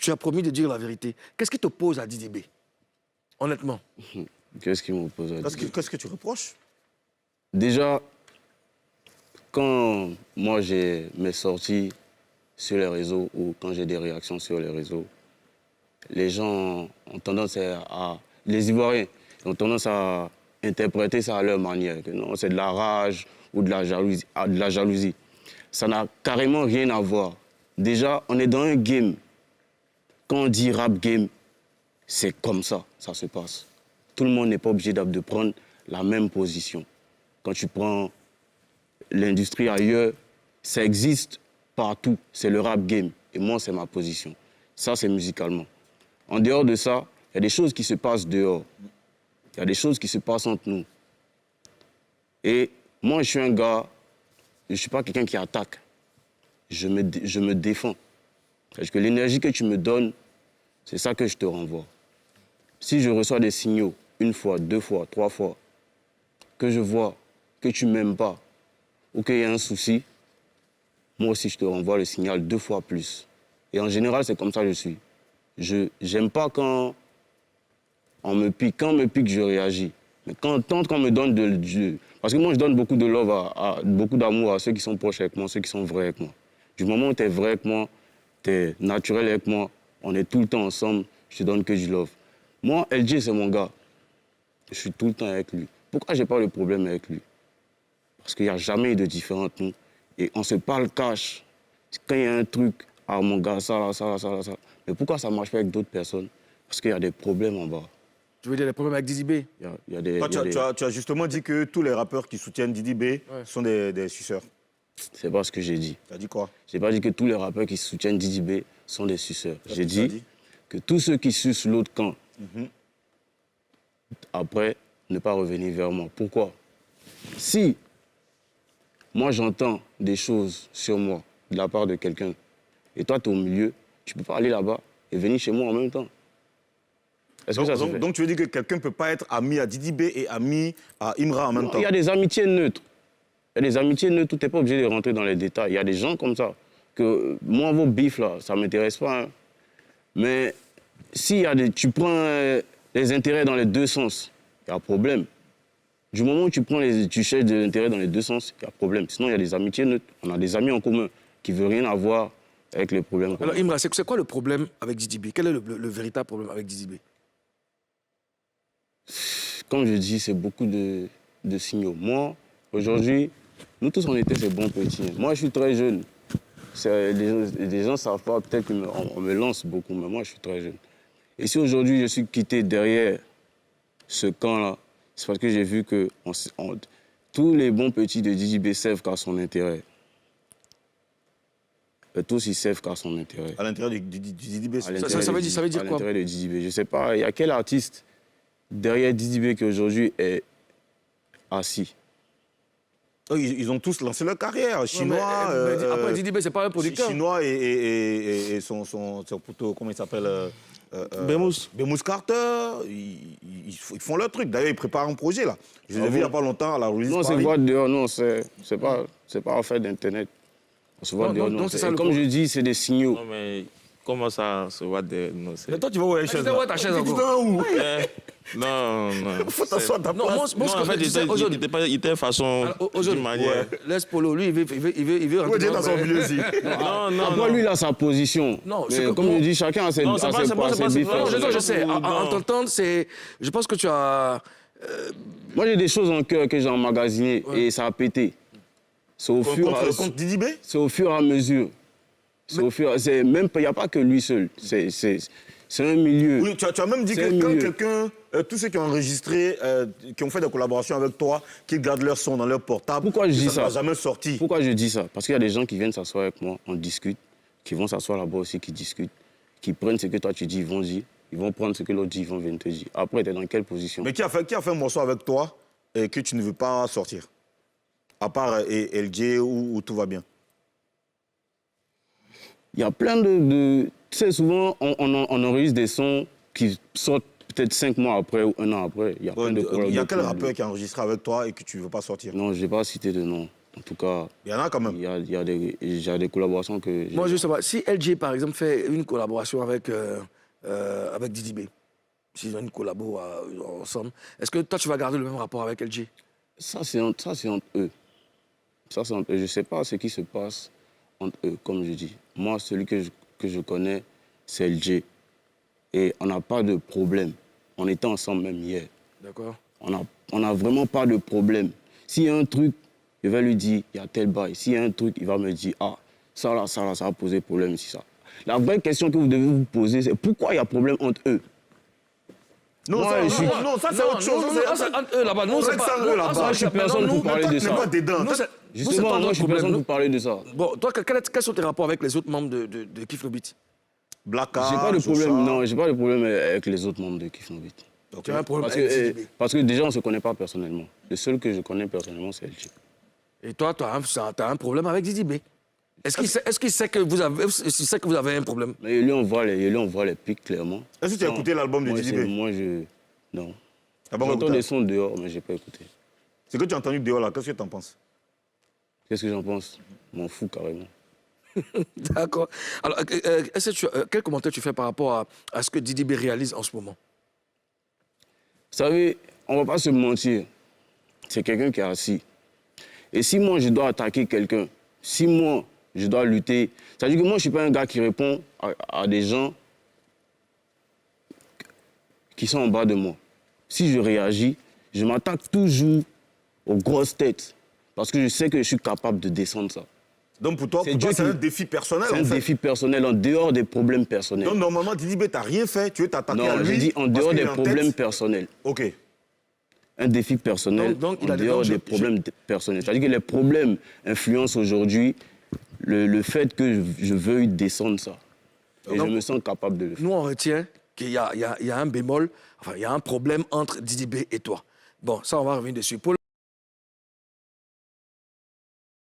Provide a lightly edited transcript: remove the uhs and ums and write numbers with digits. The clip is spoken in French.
tu as promis de dire la vérité. Qu'est-ce qui t'oppose à Didi B? Honnêtement. Qu'est-ce qui m'oppose à Didi B? Qu'est-ce que tu reproches? Déjà, quand moi j'ai mes sorties sur les réseaux ou quand j'ai des réactions sur les réseaux, les gens ont tendance à... Les Ivoiriens ont tendance à interpréter ça à leur manière. Que non, c'est de la rage ou de la jalousie. Ça n'a carrément rien à voir. Déjà, on est dans un game. Quand on dit rap game, c'est comme ça se passe. Tout le monde n'est pas obligé de prendre la même position. Quand tu prends l'industrie ailleurs, ça existe partout. C'est le rap game. Et moi, c'est ma position. Ça, c'est musicalement. En dehors de ça, il y a des choses qui se passent dehors. Il y a des choses qui se passent entre nous. Et moi, je suis un gars, je ne suis pas quelqu'un qui attaque. Je me défends. Parce que l'énergie que tu me donnes, c'est ça que je te renvoie. Si je reçois des signaux, une fois, deux fois, trois fois, que je vois que tu ne m'aimes pas ou qu'il y a un souci, moi aussi, je te renvoie le signal 2 fois plus. Et en général, c'est comme ça que je suis. Je n'aime pas quand on me pique. Quand on me pique, je réagis. Mais tant qu'on me donne de... Parce que moi, je donne beaucoup de love, beaucoup d'amour à ceux qui sont proches avec moi, ceux qui sont vrais avec moi. Du moment où tu es vrai avec moi, tu es naturel avec moi, on est tout le temps ensemble, je te donne que du love. Moi, LJ, c'est mon gars. Je suis tout le temps avec lui. Pourquoi j'ai pas de problème avec lui? Parce qu'il n'y a jamais eu de différence entre nous. Et on se parle cash. Quand il y a un truc, ah mon gars, ça. Mais pourquoi ça ne marche pas avec d'autres personnes? Parce qu'il y a des problèmes en bas. Tu veux dire des problèmes avec Didi B? Tu as justement dit que tous les rappeurs qui soutiennent Didi B sont des suceurs. C'est pas ce que j'ai dit. Tu as dit quoi? J'ai pas dit que tous les rappeurs qui soutiennent Didi B sont des suceurs. J'ai dit que tous ceux qui sucent l'autre camp, après, ne pas revenir vers moi. Pourquoi? Si moi j'entends des choses sur moi de la part de quelqu'un, et toi tu es au milieu, tu peux pas aller là-bas et venir chez moi en même temps. Est-ce que ça se fait? Donc tu veux dire que quelqu'un ne peut pas être ami à Didi B et ami à Imra en même temps? Il y a des amitiés neutres. Il y a des amitiés neutres, tu n'es pas obligé de rentrer dans les détails. Il y a des gens comme ça, que moi, vos bifs là, ça ne m'intéresse pas. Hein. Mais si tu prends les intérêts dans les deux sens, il y a un problème. Du moment où tu cherches de l'intérêt dans les deux sens, il y a un problème. Sinon, il y a des amitiés neutres. On a des amis en commun qui ne veulent rien avoir avec les problèmes. Alors, Imra, c'est quoi le problème avec Didi B? Quel est le véritable problème avec Didi B? Comme je dis, c'est beaucoup de signaux. Moi, aujourd'hui, nous tous, on était ces bons petits. Moi, je suis très jeune. Les gens ne savent pas, peut-être qu'on me lance beaucoup, mais moi, je suis très jeune. Et si aujourd'hui, je suis quitté derrière ce camp-là, c'est parce que j'ai vu que tous les bons petits de Didi B servent qu'à son intérêt. Et tous, ils servent qu'à son intérêt. À l'intérieur du Didi B, ça veut dire quoi? À l'intérieur de Didi B. Je ne sais pas, il y a quel artiste derrière Didi B qui aujourd'hui est assis? Ils ont tous lancé leur carrière. Chinois. Après, Didi B, c'est pas un producteur. Chinois et son poteau, comment il s'appelle? Bemous Carter. Ils font leur truc. D'ailleurs, ils préparent un projet là. Je les ai vus il n'y a pas longtemps à la release. Non, c'est voir dehors, non, c'est pas affaire d'Internet. On se voit dehors, non. Comme je dis, c'est des signaux. Non, mais comment ça se voit dehors? Mais toi, tu vas où la chaise? Tu vois ta chaise encore? Non. Faut t'asseoir ta place. Moi, en fait, il était façon d'une manière. Laisse Polo, lui, il veut rentrer dans son milieu aussi. Non. Après, lui, il a sa position. Non, mais comme je dis, chacun a ses différences. Je sais. En t'entendant, je pense que tu as... Moi, j'ai des choses en cœur que j'ai emmagasinées et ça a pété. C'est au fur et à mesure. Il n'y a pas que lui seul. C'est un milieu. Oui, tu as même dit que quand quelqu'un, tous ceux qui ont enregistré, qui ont fait des collaborations avec toi, qui gardent leur son dans leur portable, pourquoi je dis ça? Ça n'a jamais sorti. Pourquoi je dis ça? Parce qu'il y a des gens qui viennent s'asseoir avec moi, on discute, qui vont s'asseoir là-bas aussi, qui discutent, qui prennent ce que toi tu dis, ils vont dire, ils vont prendre ce que l'autre dit, ils vont venir te dire. Après, tu es dans quelle position? Mais qui a fait un morceau avec toi et que tu ne veux pas sortir? À part LJ où tout va bien. Il y a plein de... Tu sais, souvent, on enregistre des sons qui sortent peut-être 5 mois après ou 1 an après. Il y a plein de problèmes. Il y a quel rappeur qui a enregistré avec toi et que tu ne veux pas sortir? Non, je ne vais pas citer de nom. En tout cas, Il y en a quand même. il y a des collaborations que... Moi, je sais pas, si LG, par exemple, fait une collaboration avec Didi B, s'ils ont une collabo ensemble, est-ce que toi, tu vas garder le même rapport avec LG? Ça, c'est entre eux. Ça, c'est entre eux. Je ne sais pas ce qui se passe entre eux, comme je dis. Moi, celui que je connais, c'est LG. Et on n'a pas de problème. On était ensemble même hier. D'accord. On n'a vraiment pas de problème. S'il y a un truc, je vais lui dire, il y a tel bail. S'il y a un truc, il va me dire, ah, ça va poser problème ici, ça. La vraie question que vous devez vous poser, c'est pourquoi il y a problème entre eux? Non, Moi, ça c'est autre chose. C'est entre eux là-bas. Non, c'est pas eux là-bas. Moi, je suis personne pour parler de ça. Justement, moi, je suis personne pour parler de ça. Bon, toi, quels sont tes rapports avec les autres membres de Kiff No Beat? Blacka, J'ai pas de problème, non, j'ai pas de problème avec les autres membres de Kiff No Beat. Tu as un problème Parce avec que, Didi B. parce que déjà, on ne se connaît pas personnellement. Le seul que je connais personnellement, c'est LG. Et toi, tu as un problème avec Didi B. Est-ce qu'il sait que vous avez un problème? Mais lui, on voit les pics clairement. Est-ce que tu as écouté l'album de Didi B? Moi, non. Ah bon, J'entends des sons dehors, mais je n'ai pas écouté. Ce que tu as entendu dehors là, qu'est-ce que tu en penses? Qu'est-ce que j'en pense? Je m'en fous carrément. D'accord. Alors, quel commentaire tu fais par rapport à ce que Didi B réalise en ce moment? Vous savez, on ne va pas se mentir. C'est quelqu'un qui est assis. Et si moi, je dois attaquer quelqu'un, si moi, je dois lutter, c'est-à-dire que moi, je ne suis pas un gars qui répond à des gens qui sont en bas de moi. Si je réagis, je m'attaque toujours aux grosses têtes. Parce que je sais que je suis capable de descendre ça. Donc pour toi, c'est un défi personnel C'est un défi personnel en dehors des problèmes personnels. Donc normalement, Didi B, tu n'as rien fait, tu veux t'attaquer à lui. Non, je dis en dehors des problèmes personnels. Ok. Un défi personnel donc, en dehors des problèmes personnels. C'est-à-dire que les problèmes influencent aujourd'hui le fait que je veuille descendre ça. Et donc, je me sens capable de le faire. Nous, on retient qu'il y a un bémol, enfin, il y a un problème entre Didi B et toi. Bon, ça, on va revenir dessus.